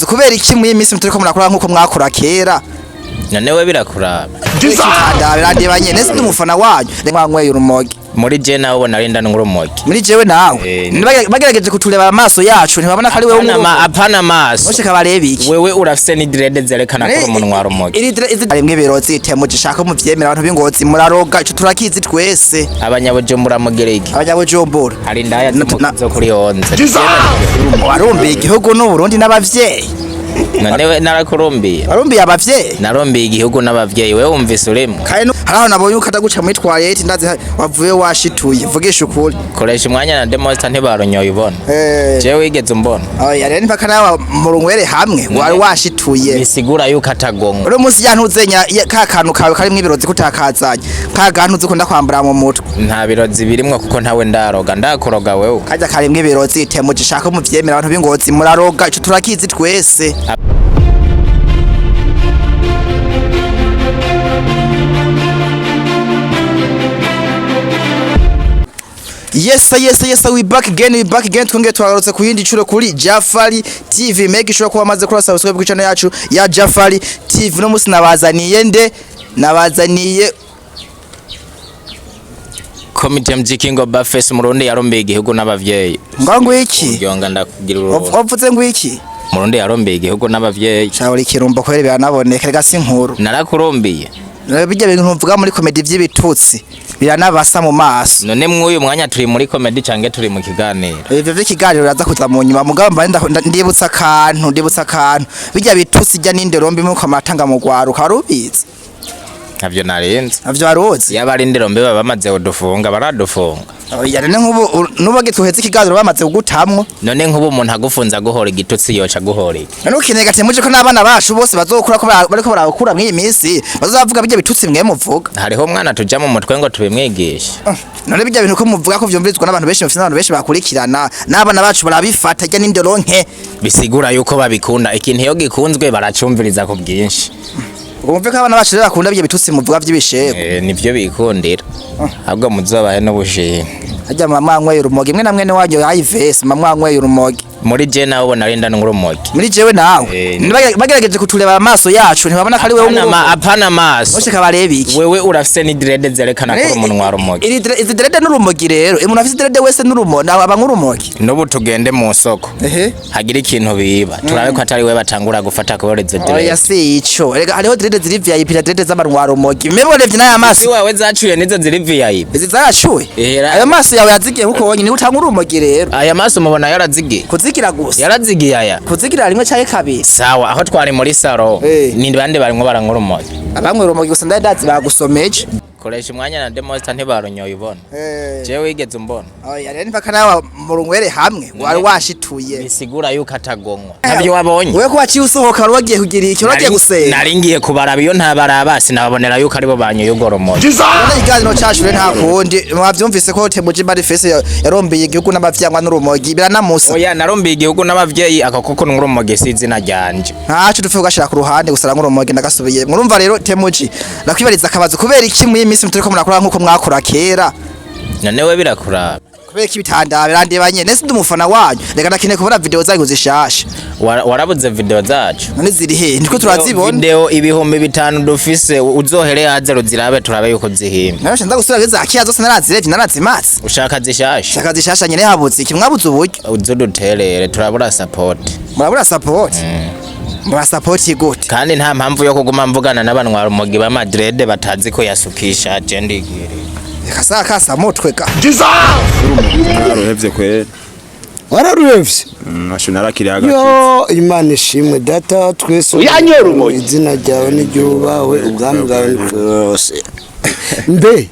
akabazo kubera iki mu iminsi muturiko murakora nkuko mwakora kera nonewe birakuraba ndabirandeba nyene nzi umufana wanyu mwanyweye urumogi muri je nawe ubona ari ndana ngurumogi muri jewe nawe bagerageje kutureba amaso yacu ntibabona ko ari wewe apana amaso ushaka barebe iki wewe urafise ni dread zerekana ko umunwa rumogi ari mwe birotsi TMG shaka mu vyemera abantu bingozi muraroga ico turakizi twese abanyabujumbura mugereke abanyabujumbura hari ndaya zo kuri 11 warumbiye igihugu n'u Burundi n'abavyeyi nonewe narakurumbiye warumbiye abavyeyi narumbiye igihugu n'abavyeyi wewe wumvise urimo haraho nabonye ukadaguca muri toilette ndazi wavuye washituye vugisha ukuri koresha umwanya na THEMONSTER ntibaronyoye ubona jewe wigeze umbona oya rero mpaka nawe murunywere hamwe wari washituye bisigura yuko atagonga uri munsi yantuzenya ka kantu kawe kari mwibirozi kutakazanye ka gantu zikunda kwambara mu mutwe nta birozi birimwe kuko ntawe ndaroga ndakuroga wewe kaja kari mwibirozi TMG shaka mu vyemera abantu bingozi muraroga ico turakizi twese Yes, we back again twongeye twagarutse ku yindi curo kuri Japhali TV. Make sure ko wamaze kuri subscribe ku channel yacu ya Japhali TV. No musi nabazaniye Committee MG King of Buffets Murundi yarombeye igihugu n'abavyeyi. Ngango iki? Yonga ndakugira uruho. Wavuze ngo iki? Murundi yarombeye igihugu n'abavyeyi. Shauri kirumba kwere biranaboneka gasi nkuru. Narakurombiye. Bijya bintu mvuga muri comedy vy'ibitutsi biranabasa mu maso. None mwuyu mwanya turi muri comedy cange turi mu kiganiro. Ivyo vy'ikiganiro raza kuza mu nyuma mugamba ndibutsa akantu bijya bitutsi jya n'indero mbi muko amatanga mu gwaruka warubizi. Navyo narenze. Navyo waruzi. Yaba rindero mbe bamaze kudufunga baradufunga. Oya rene nkubu nubage tuheze ikiganiro bamaze kugutamwo. None nkubu umuntu agufunza guhora igitutsi yoca guhoreka. None ukeneye gatemuje ko nabana bacu bose bazokura ko bariko barakura mw'iyi minsi bazavuga bijya bitutsi mwe muvuga. Hariho umwana tuja mu mutwe ngo tubimwigisha. None bijya bintu ko muvuga ko vyumvirizwa n'abantu benshi bafite n'abantu benshi bakurikirana n'abana bacu barabifata jya n'indero nke. Bisigura yuko babikunda ikintu iyo gikunzwe baracumviriza ku bwinshi. Umve ko abana bacu bakunda bye bitutsi muvuga by'ibishego nivyo bikundira ahubwo muzobahe n'ubushimwe ajya mamwanyweye urumogi mwe namwe wanyu ayivese mamwanyweye urumogi muri je nawe ubona ari ndana ngurumogi muri jewe nawe bagerageje kutureba amaso yacu ntibabona ko ari wewe apana amaso ushaka barebe iki wewe urafise ni dread zerekana ko umunwa rumogi izi dread n'urumogi rero umuntu afise dread wese n'urumogi aba ngurumogi nubu tugende mu soko hagira ikintu biba turabe ko atari wewe batangura gufata ko izo dread oya si ico rega hariho dread ziri VIP na dread z'abanwa rumogi mebonevye n'aya maso si wewe zacuye nizo ziri VIP izi zacuye ayo maso yawe yazigiye kuko wonyine utanga urumogi rero aya maso mubona yarazigiye kuzigira gusa yarazigiye aya kuzigira rimwe cyaye kabiri sawa aho twari muri saro ni bande barimo barangura urumogi abamwe urumogi gusa ndazi bagusomeje koresha umwanya na THEMONSTER ntibaronyoye ubona jewe wigeze umbona oya rero mpaka nawe murunywere hamwe wari washituye bisigura yuko atagongwa navyo wabonye wewe ko waciye usohoka wagiye kugira iki wagiye gusenga naringiye kubaraba iyo ntabarabasi nababonera yuko aribo banyoye ugoromoje none iganiro cashure nta kundi mwavyumvise ko TMG manifeste yarombeye igihugu n'abavyangwa n'urumogi biranamusa oya narombeye igihugu n'abavyeyi akakoko n'urumogi sizina ryanje ntaco dupfe kugashira ku ruhande gusara n'urumogi ndagasubiye murumva rero TMG nakwibariza akabazo kubera iki mu iminsi muturiko murakora nkuko mwakora kera nonewe birakuraba kubera iki bitanda birandeba nyene nzi umufana wanyu reka nakine kubona video zanyu zishasha warabuze video zacu none ziri he ndiko turazibona video ibihumbi 5 dufise uzohere hazero zirabe turabe yuko zihimba nayo nda gusura geze akiya zose narazireje narazimatse ushaka zishasha nyene habutse iki mwabuze uburyo uzoduterere turabura support murabura support mura support gute kandi nta mpamvu yo kuguma mvugana n'abanwa rumogi ba Madrid batazi ko yasukisha agendigire kasa mutwe ka Waruhevye kwera wararuhevye national akiri hagati yo Imana ishimwe data twese uyanyora umogi izina ryawe n'igihubawe ubwami bwawe n'ikose mbe